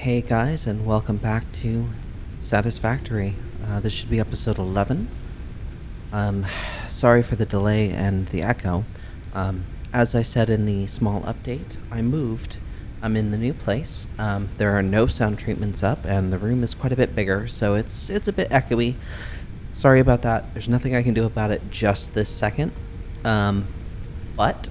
Hey guys, and welcome back to Satisfactory. This should be episode 11. Sorry for the delay and the echo. As I said in the small update, I moved. I'm in the new place. There are no sound treatments up, and the room is quite a bit bigger, so it's a bit echoey. Sorry about that. There's nothing I can do about it just this second. But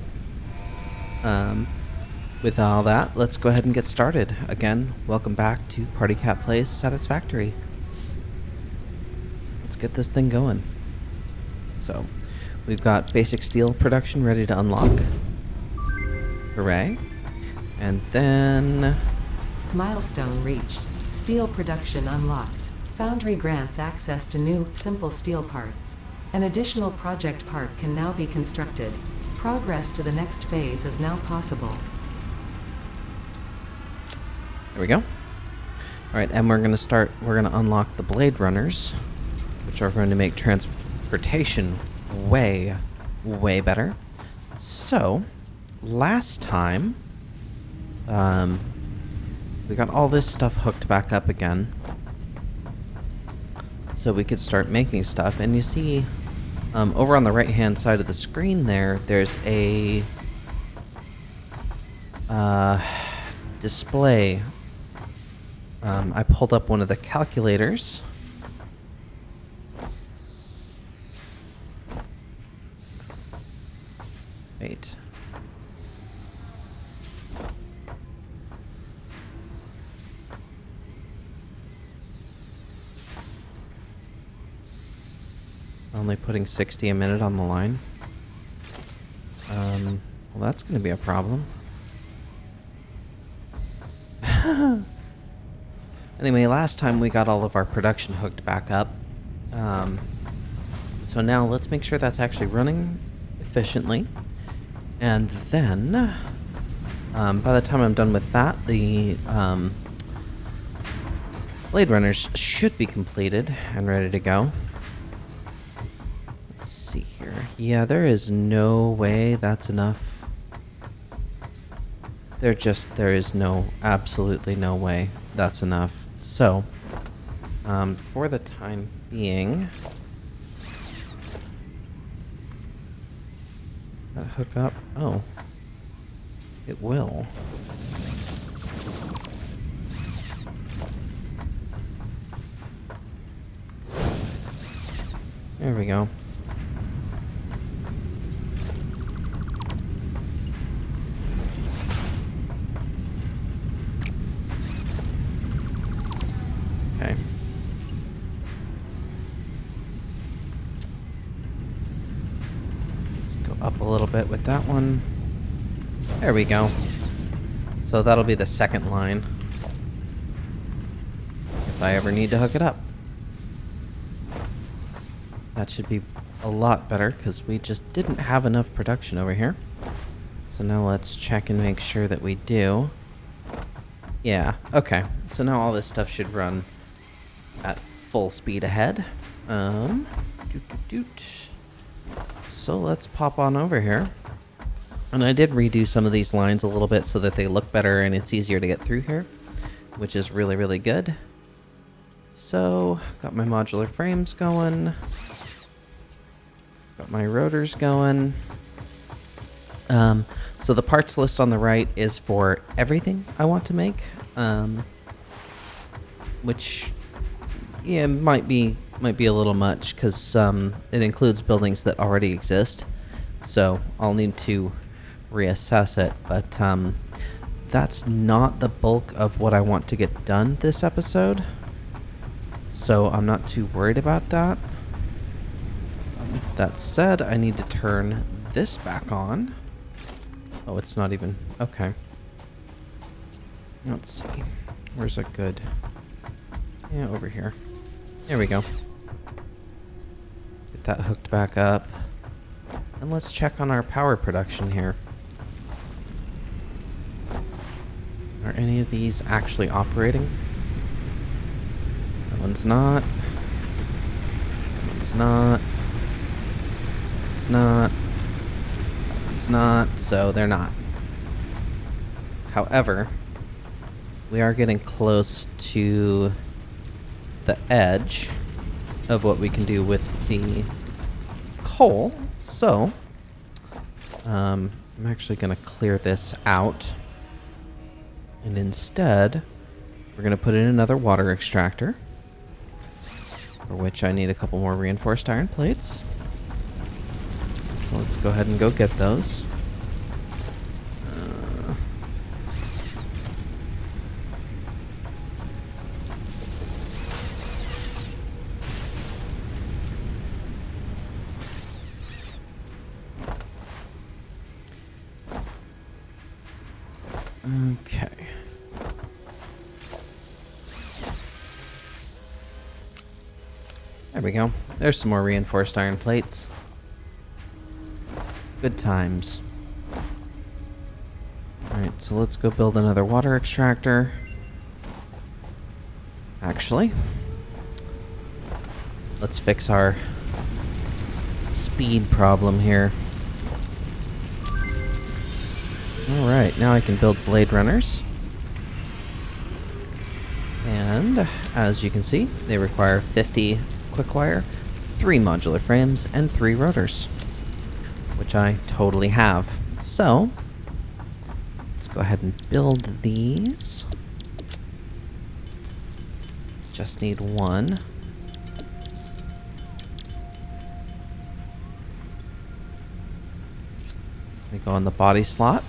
with all that, let's go ahead and get started. Again, welcome back to Party Cat Plays Satisfactory. Let's get this thing going. So, we've got basic steel production ready to unlock. Hooray. And then... Milestone reached. Steel production unlocked. Foundry grants access to new, simple steel parts. An additional project part can now be constructed. Progress to the next phase is now possible. There we go. Alright, and we're going to unlock the Blade Runners, which are going to make transportation way, way better. So, last time, we got all this stuff hooked back up again, so we could start making stuff. And you see, over on the right-hand side of the screen there's a display. I pulled up one of the calculators. Wait. Only putting 60 a minute on the line. Well, that's going to be a problem. Anyway, last time we got all of our production hooked back up. So now let's make sure that's actually running efficiently. And then, by the time I'm done with that, the Blade Runners should be completed and ready to go. Let's see here. Yeah, there is no way that's enough. There is absolutely no way that's enough. So, for the time being, that hook up? Oh, it will. There we go. Okay. Let's go up a little bit with that one. There we go. So that'll be the second line, if I ever need to hook it up. That should be a lot better, because we just didn't have enough production over here. So now let's check and make sure that we do. Yeah, okay. So now all this stuff should run at full speed ahead. So let's pop on over here. And I did redo some of these lines a little bit so that they look better and it's easier to get through here, which is really, really good. So, got my modular frames going. Got my rotors going. So the parts list on the right is for everything I want to make, which, yeah, might be a little much, because it includes buildings that already exist. So I'll need to reassess it, but that's not the bulk of what I want to get done this episode. So I'm not too worried about that. That said, I need to turn this back on. Oh, it's not even... Okay. Let's see. Where's a good... Yeah, over here. There we go. Get that hooked back up. And let's check on our power production here. Are any of these actually operating? That one's not. That one's not. It's not. It's not, so they're not. However, we are getting close to the edge of what we can do with the coal. So, I'm actually going to clear this out. And instead, we're going to put in another water extractor, for which I need a couple more reinforced iron plates. So let's go ahead and go get those. Okay. There we go. There's some more reinforced iron plates. Good times. Alright, so let's go build another water extractor. Actually, let's fix our speed problem here. Alright, now I can build blade runners. And, as you can see, they require 50 quick wire, 3 modular frames, and 3 rotors, which I totally have. So, let's go ahead and build these. Just need one. They go on the body slot.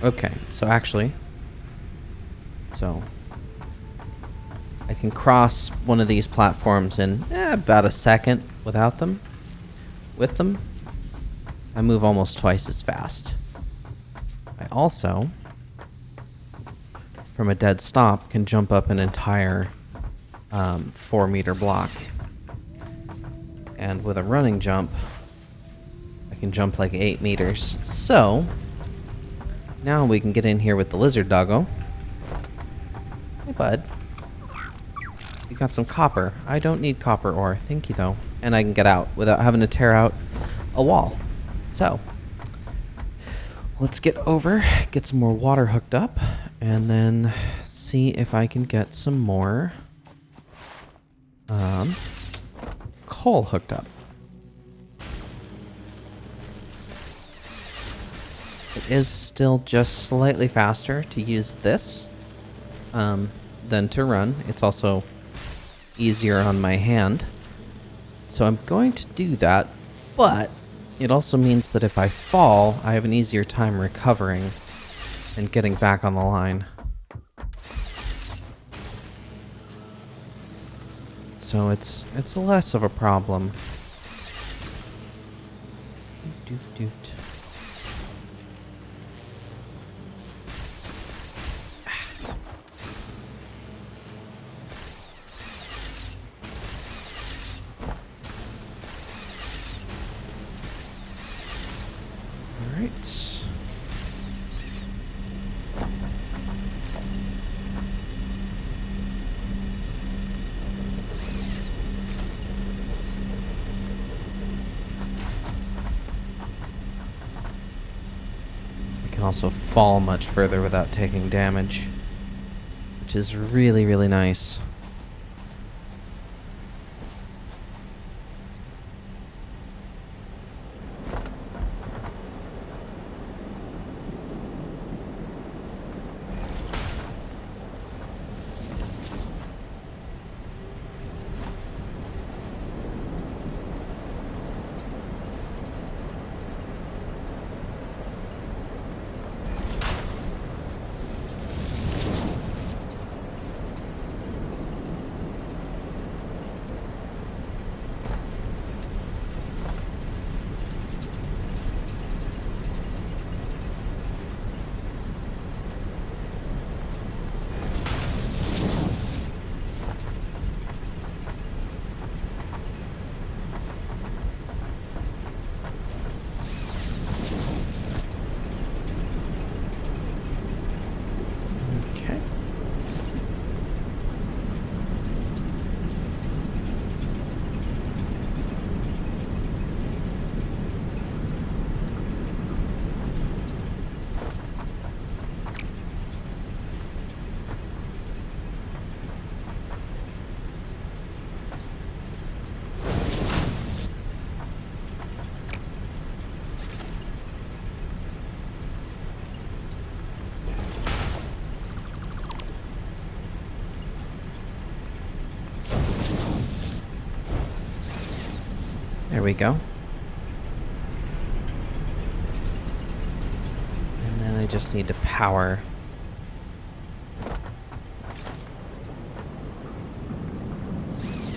Okay, so actually, I can cross one of these platforms in about a second without them. With them, I move almost twice as fast. I also, from a dead stop, can jump up an entire 4-meter block. And with a running jump, I can jump like 8 meters. So, now we can get in here with the lizard doggo. Hey, bud. You got some copper. I don't need copper ore. Thank you, though. And I can get out without having to tear out a wall. So, let's get over, get some more water hooked up, and then see if I can get some more coal hooked up. It is still just slightly faster to use this than to run. It's also easier on my hand. So I'm going to do that, but it also means that if I fall, I have an easier time recovering and getting back on the line. So it's less of a problem. Doot, doot. Alright. I can also fall much further without taking damage, which is really, really nice. There we go. And then I just need to power.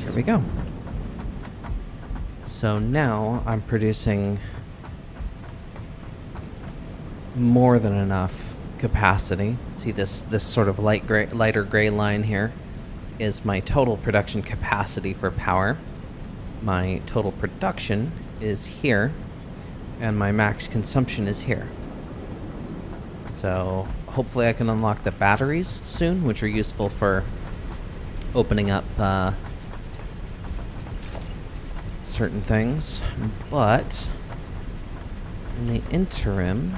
There we go. So now I'm producing more than enough capacity. See this sort of lighter gray line here is my total production capacity for power. My total production is here, and my max consumption is here. So hopefully I can unlock the batteries soon, which are useful for opening up certain things. But in the interim,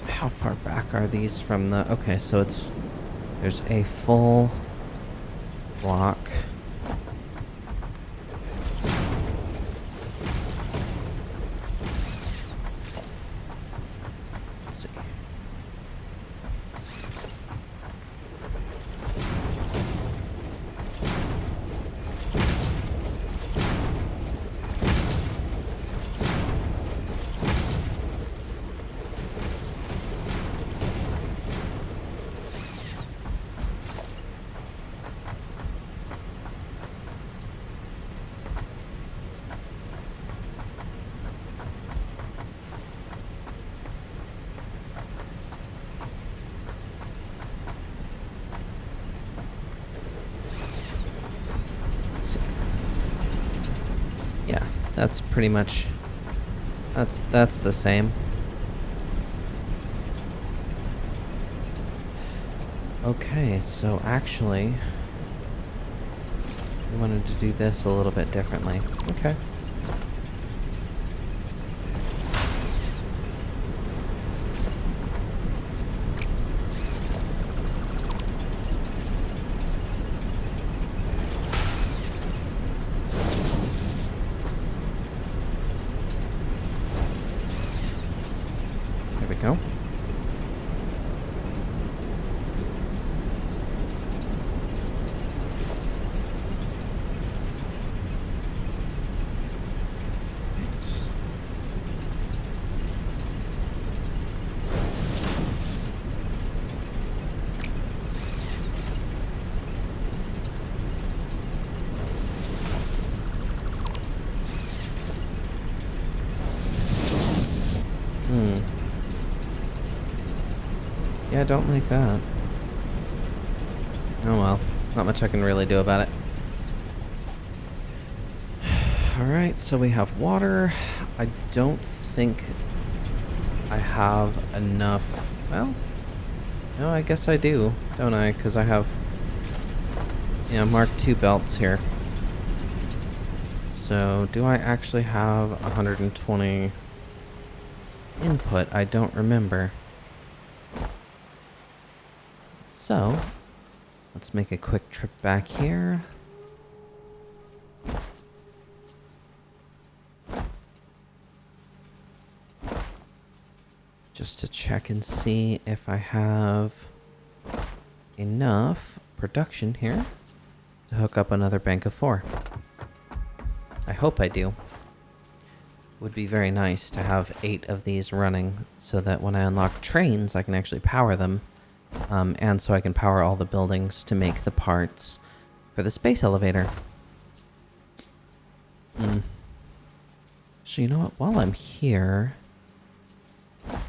how far back are these from the... Okay, so there's a full block. Let's see. Yeah, that's pretty much... That's the same. Okay, so actually... we wanted to do this a little bit differently. Okay. There we go. Yeah, I don't like that. Oh well, not much I can really do about it. Alright, so we have water. I don't think I have enough... Well, no, I guess I do, don't I? Because I have, Mark II belts here. So, do I actually have 120 input? I don't remember. So, let's make a quick trip back here. Just to check and see if I have enough production here to hook up another bank of 4. I hope I do. Would be very nice to have 8 of these running so that when I unlock trains I can actually power them. And so I can power all the buildings to make the parts for the space elevator. So you know what? While I'm here... Can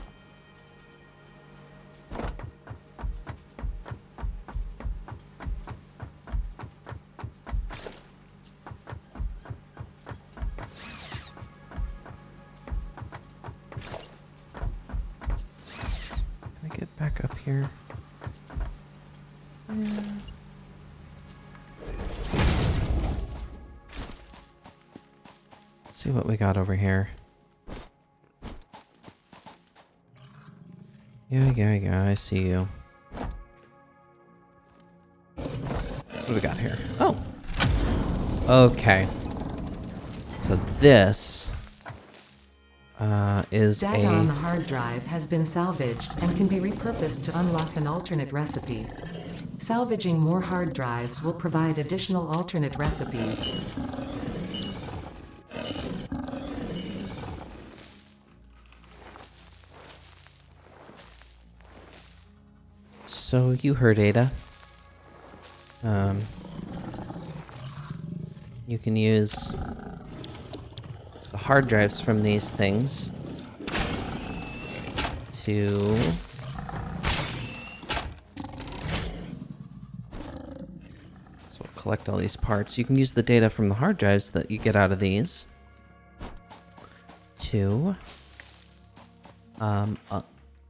I get back up here? Yeah. Let's see what we got over here. Yeah, I see you. What do we got here? Oh! Okay. So this... is Data on the hard drive has been salvaged and can be repurposed to unlock an alternate recipe. Salvaging more hard drives will provide additional alternate recipes. So you heard Ada. You can use the hard drives from these things to collect all these parts. You can use the data from the hard drives that you get out of these to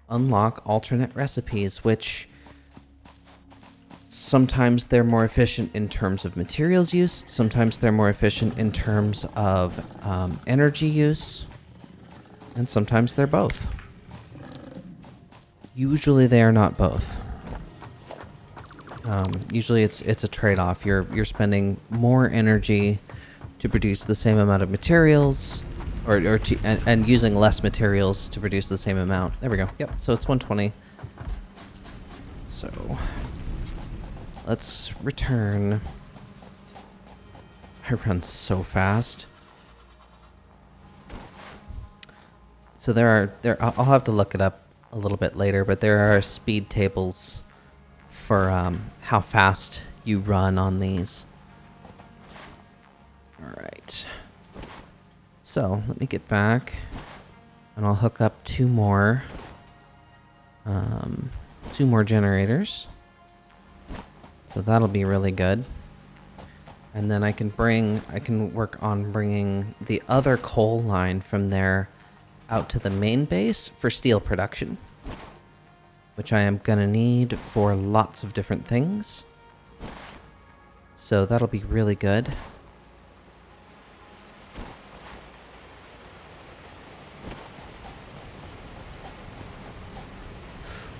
unlock alternate recipes, which sometimes they're more efficient in terms of materials use, sometimes they're more efficient in terms of energy use, and sometimes they're both. Usually they are not both. Usually it's a trade-off. You're spending more energy to produce the same amount of materials, and using less materials to produce the same amount. There we go. Yep. So it's 120. So let's return. I run so fast. So I'll have to look it up a little bit later, but there are speed tables for how fast you run on these. Alright. So, let me get back, and I'll hook up two more generators. So that'll be really good. And then I can work on bringing the other coal line from there out to the main base for steel production, which I am gonna need for lots of different things. So that'll be really good.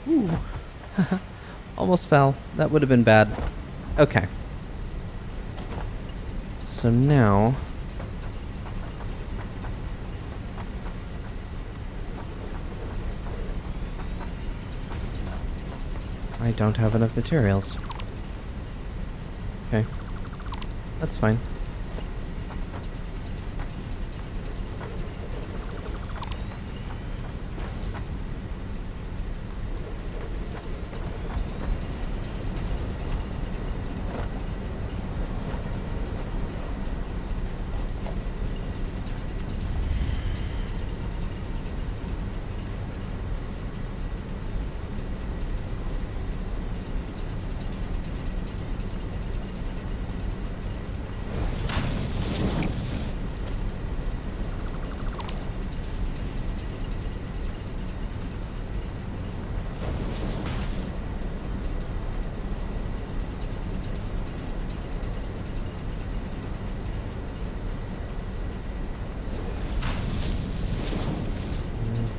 Ooh. Almost fell. That would have been bad. Okay. So now I don't have enough materials. Okay. That's fine.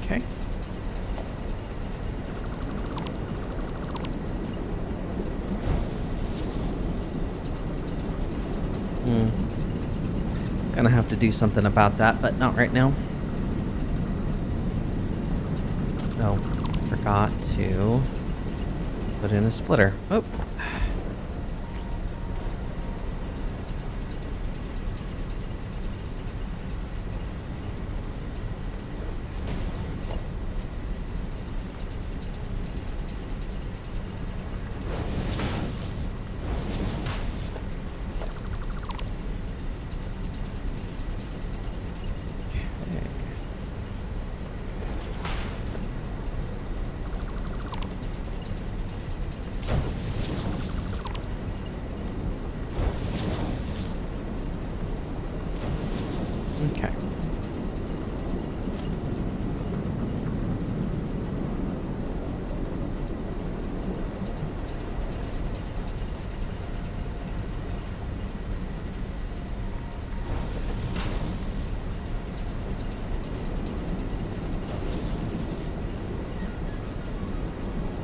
Okay. Gonna have to do something about that, but not right now. Oh, forgot to put in a splitter. Oh. Okay.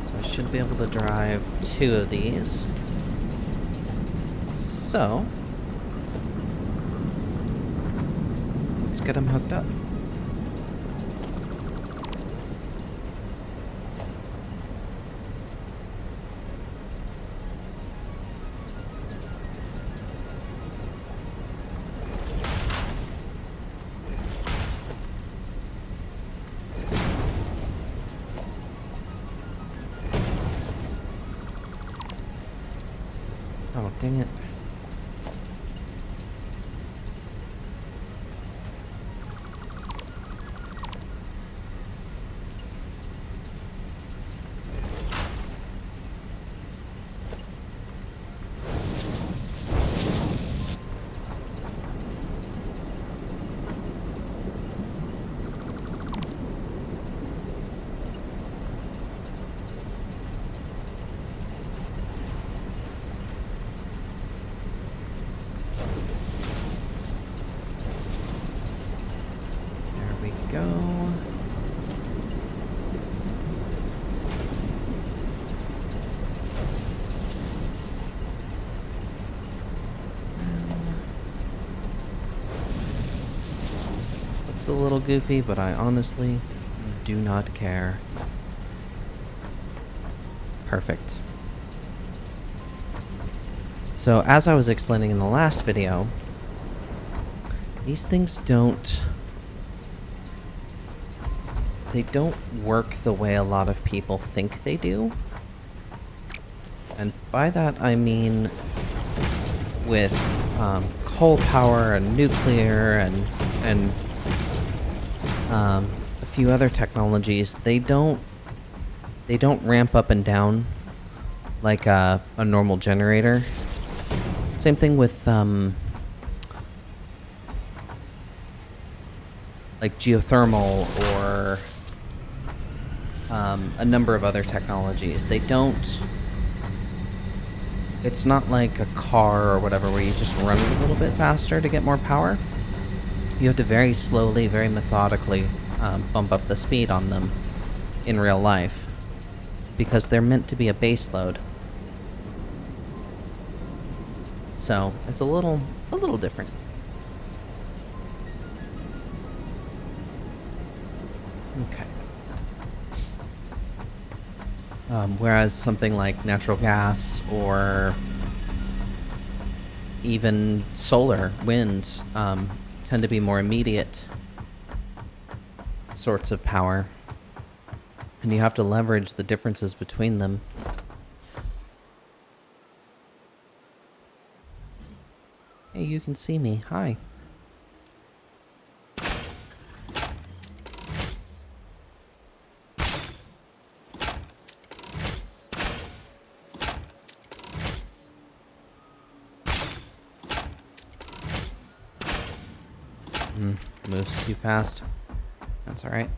So I should be able to drive 2 of these. So let's get them hooked up. dang it. Go. Looks a little goofy, but I honestly do not care. Perfect. So, as I was explaining in the last video, these things don't work the way a lot of people think they do. And by that I mean with coal power and nuclear and a few other technologies, they don't ramp up and down like a normal generator. Same thing with like geothermal or a number of other technologies. It's not like a car or whatever where you just run it a little bit faster to get more power. You have to very slowly, very methodically bump up the speed on them in real life because they're meant to be a base load. So it's a little different. Okay. Whereas something like natural gas or even solar, wind, tend to be more immediate sorts of power. And you have to leverage the differences between them. Hey, you can see me. Hi. Moves too fast. That's alright.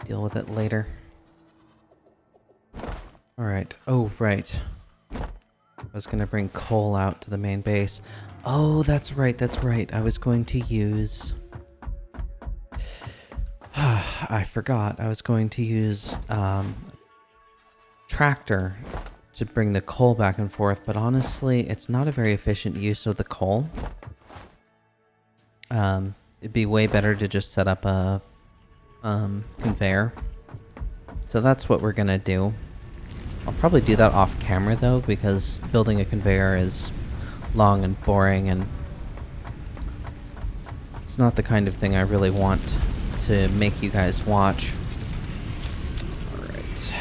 Deal with it later. Alright. Oh, right. I was gonna bring coal out to the main base. Oh, that's right, that's right. I was going to use... I forgot. I was going to use tractor to bring the coal back and forth, but honestly, it's not a very efficient use of the coal. It'd be way better to just set up a conveyor. So that's what we're gonna do. I'll probably do that off camera though, because building a conveyor is long and boring, and it's not the kind of thing I really want to make you guys watch. Alright.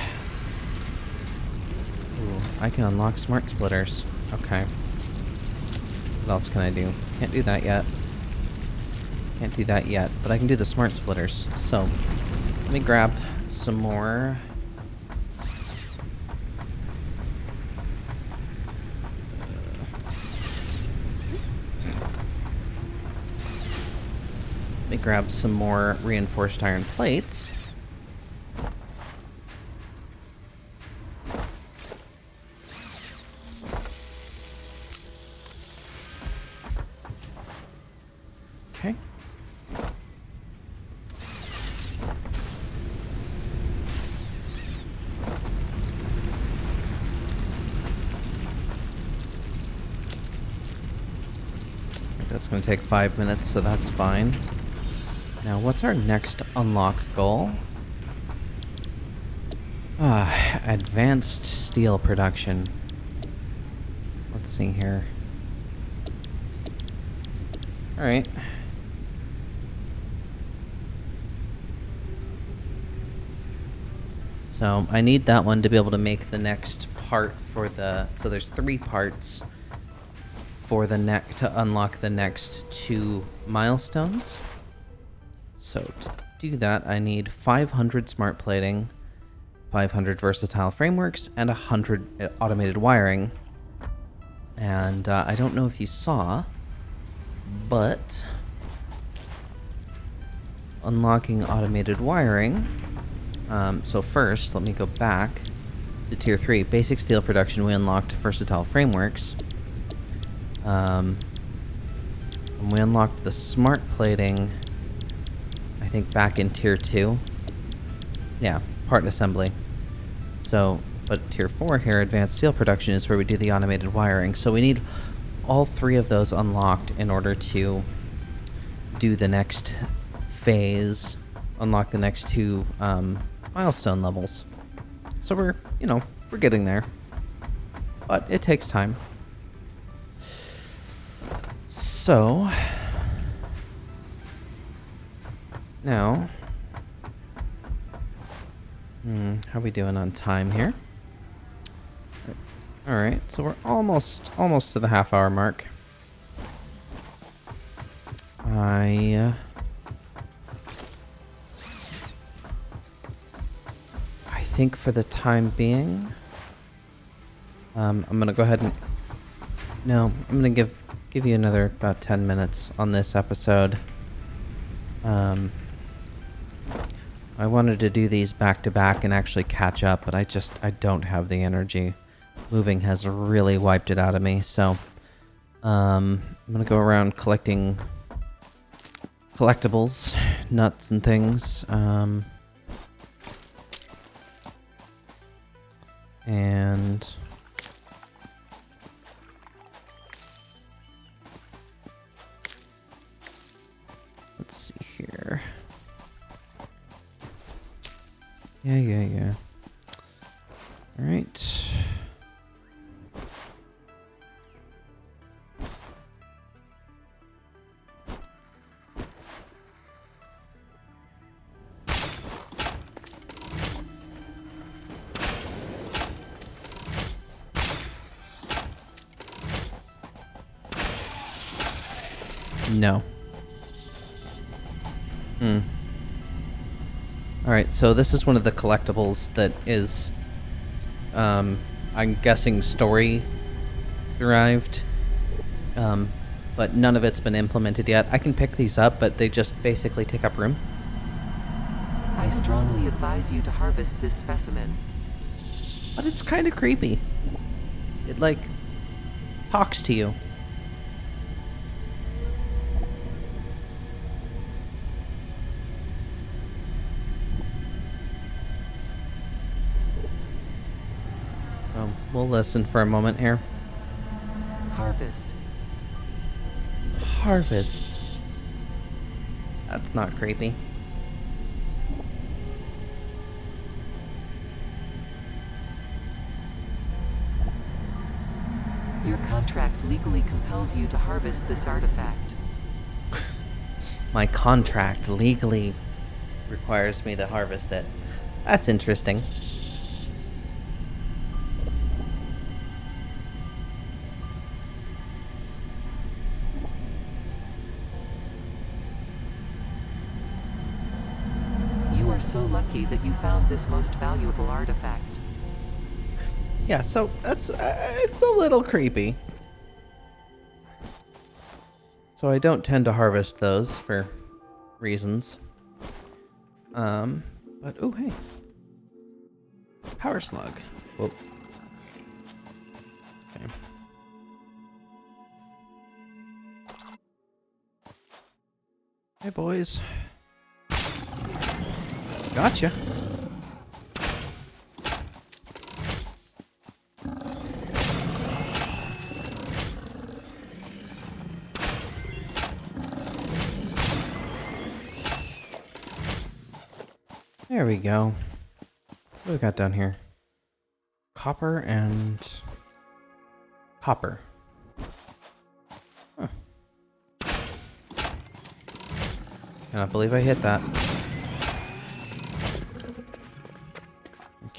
Ooh, I can unlock smart splitters. Okay. What else can I do? Can't do that yet. Can't do that yet, but I can do the smart splitters. So, let me grab some more. Let me grab some more reinforced iron plates. Okay. That's going to take 5 minutes, so that's fine. Now, what's our next unlock goal? Advanced steel production. Let's see here. Alright. So I need that one to be able to make the next part for the... So there's 3 parts for the to unlock the next 2 milestones. So to do that, I need 500 smart plating, 500 versatile frameworks, and 100 automated wiring. And I don't know if you saw, but unlocking automated wiring. So first, let me go back to Tier 3. Basic steel production, we unlocked versatile frameworks. And we unlocked the smart plating, I think, back in Tier 2. Yeah, part assembly. So, but Tier 4 here, advanced steel production, is where we do the automated wiring. So we need all 3 of those unlocked in order to do the next phase, unlock the next 2 milestone levels. So we're getting there. But it takes time. So, now, how are we doing on time here? Alright, so we're almost to the half-hour mark. I think for the time being, I'm gonna go ahead and... No, I'm gonna give you another about 10 minutes on this episode. I wanted to do these back to back and actually catch up, but I don't have the energy. Moving has really wiped it out of me, so I'm gonna go around collecting collectibles, nuts and things, and let's see here. Yeah. All right. No. Alright, so this is one of the collectibles that is, I'm guessing story derived, but none of it's been implemented yet. I can pick these up, but they just basically take up room. I strongly advise you to harvest this specimen. But it's kind of creepy. It, like, talks to you. We'll listen for a moment here. Harvest. Harvest. That's not creepy. Your contract legally compels you to harvest this artifact. My contract legally requires me to harvest it. That's interesting. So lucky that you found this most valuable artifact. Yeah, so that's it's a little creepy. So I don't tend to harvest those for reasons. But oh hey, power slug. Whoop. Okay. Hey boys. Gotcha. There we go. What do we got down here? Copper and copper. Huh. Cannot believe I hit that.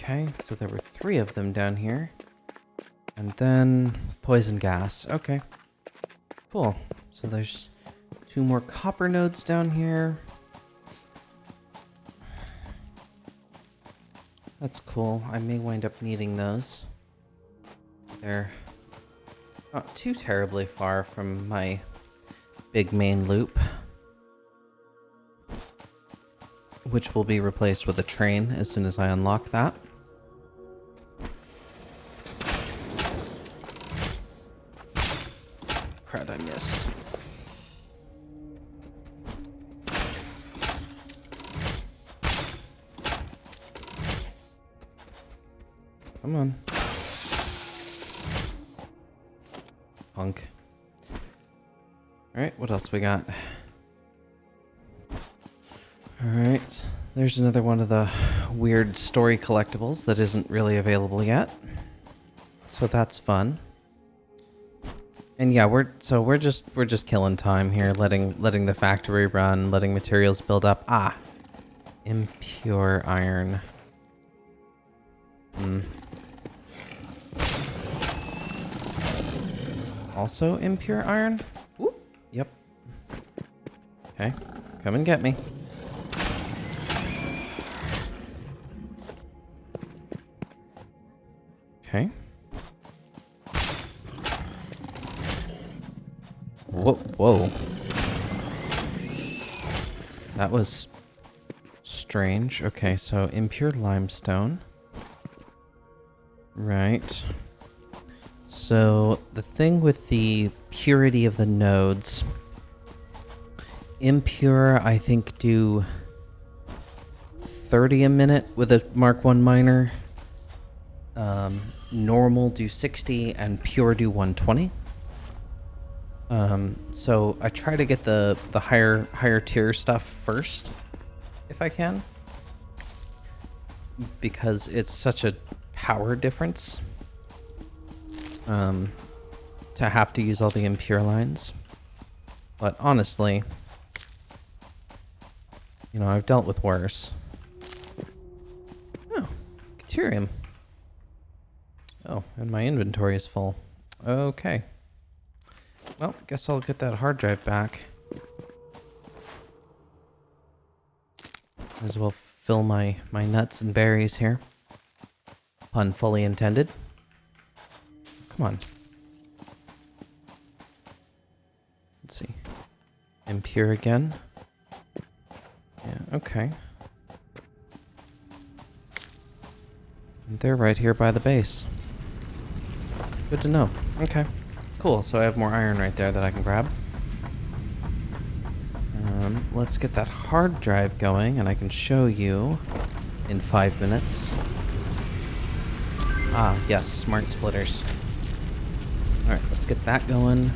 Okay, so there were 3 of them down here. And then poison gas. Okay. Cool. So there's 2 more copper nodes down here. That's cool. I may wind up needing those. They're not too terribly far from my big main loop, which will be replaced with a train as soon as I unlock that. Crud, I missed. Come on. Punk. Alright, what else we got? Alright, there's another one of the weird story collectibles that isn't really available yet. So that's fun. And yeah, we're just killing time here, letting the factory run, letting materials build up. Ah, impure iron. Also impure iron? Ooh, yep. Okay, come and get me. Okay. Whoa. That was strange. Okay, so impure limestone. Right. So the thing with the purity of the nodes, impure I think do 30 a minute with a Mark 1 miner. Normal do 60 and pure do 120. So I try to get the higher tier stuff first if I can, because it's such a power difference to have to use all the impure lines. But honestly, you know, I've dealt with worse. Oh, Deuterium. Oh, and my inventory is full. Okay. Well, guess I'll get that hard drive back. Might as well fill my nuts and berries here. Pun fully intended. Come on. Let's see. Impure again. Yeah, okay. And they're right here by the base. Good to know. Okay. Cool, so I have more iron right there that I can grab. Let's get that hard drive going, and I can show you in 5 minutes. Ah, yes, smart splitters. Alright, let's get that going.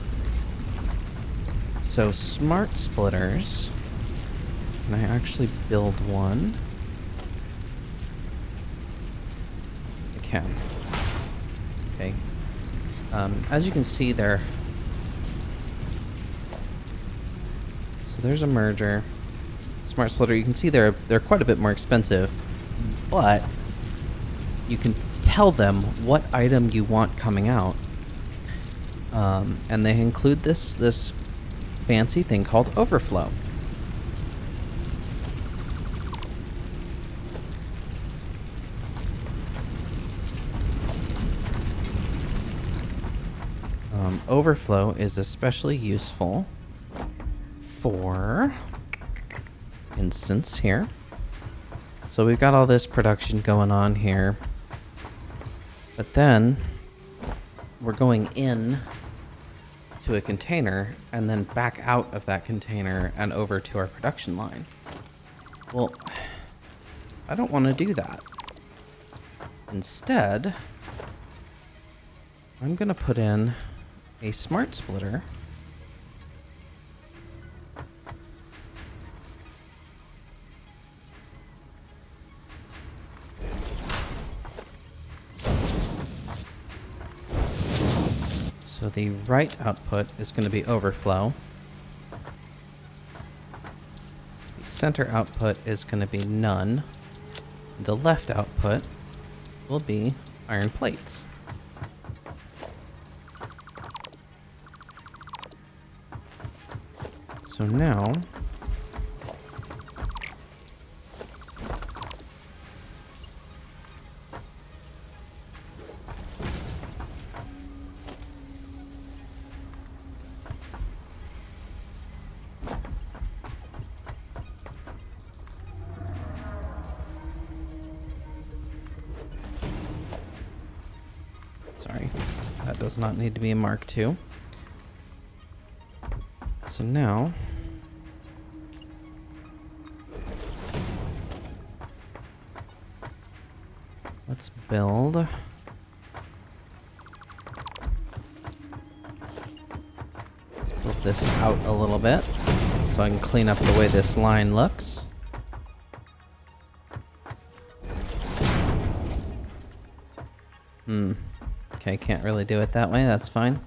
So, smart splitters. Can I actually build one? I can. Okay. As you can see there, so there's a merger. Smart splitter, you can see they're quite a bit more expensive, but you can tell them what item you want coming out. And they include this fancy thing called overflow. Overflow is especially useful for instance here. So we've got all this production going on here, but then we're going in to a container and then back out of that container and over to our production line. Well, I don't want to do that. Instead, I'm going to put in a smart splitter. So the right output is going to be overflow. The center output is going to be none. The left output will be iron plates. So now, sorry, that does not need to be a Mark II. So now, let's build. Let's build this out a little bit so I can clean up the way this line looks. Okay, can't really do it that way, that's fine.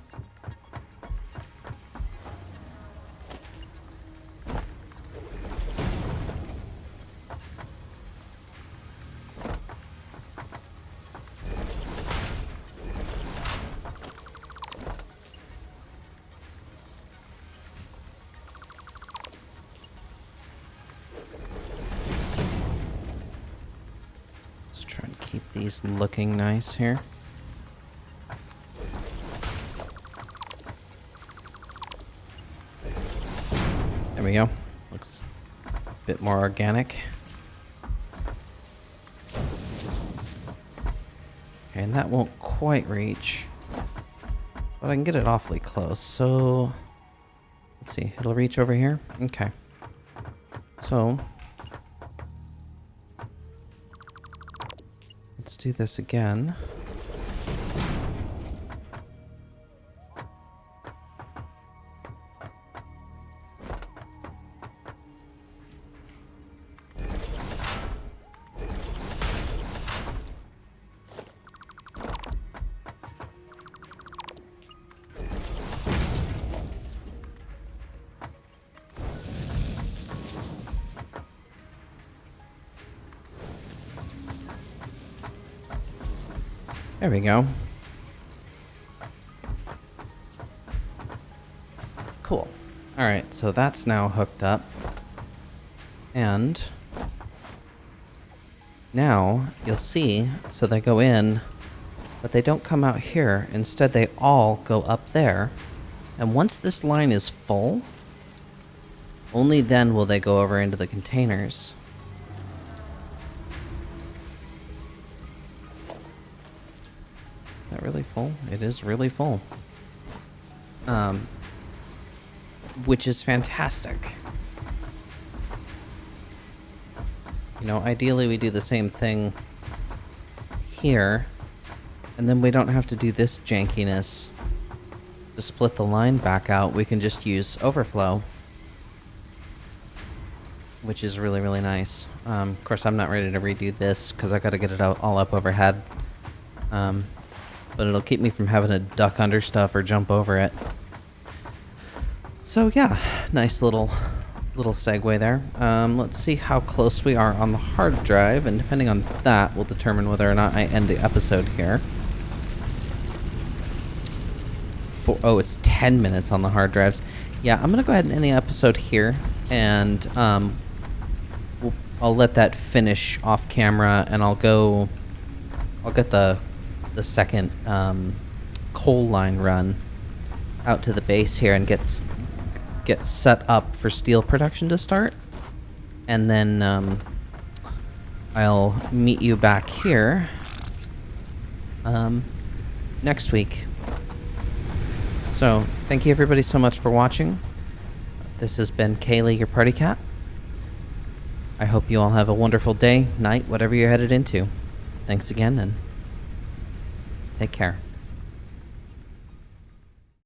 Let's try and keep these looking nice here. There we go. Looks a bit more organic. Okay, and that won't quite reach, but I can get it awfully close. So, let's see. It'll reach over here? Okay. So, let's do this again. There we go. Cool. Alright, so that's now hooked up. And now you'll see, so they go in, but they don't come out here. Instead, they all go up there. And once this line is full, only then will they go over into the containers. Is that really full? It is really full. Which is fantastic. You know, ideally we do the same thing here, and then we don't have to do this jankiness to split the line back out. We can just use overflow, which is really, really nice. Of course, I'm not ready to redo this because I got to get it all up overhead. But it'll keep me from having to duck under stuff or jump over it. So yeah, nice little segue there. Let's see how close we are on the hard drive, and depending on that will determine whether or not I end the episode here. Oh, it's 10 minutes on the hard drives. Yeah, I'm gonna go ahead and end the episode here, and I'll let that finish off camera, and I'll get the second coal line run out to the base here and get set up for steel production to start, and then I'll meet you back here next week. So thank you everybody so much for watching. This has been Kaylee, your party cat. I hope you all have a wonderful day, night, whatever you're headed into. Thanks again, and take care.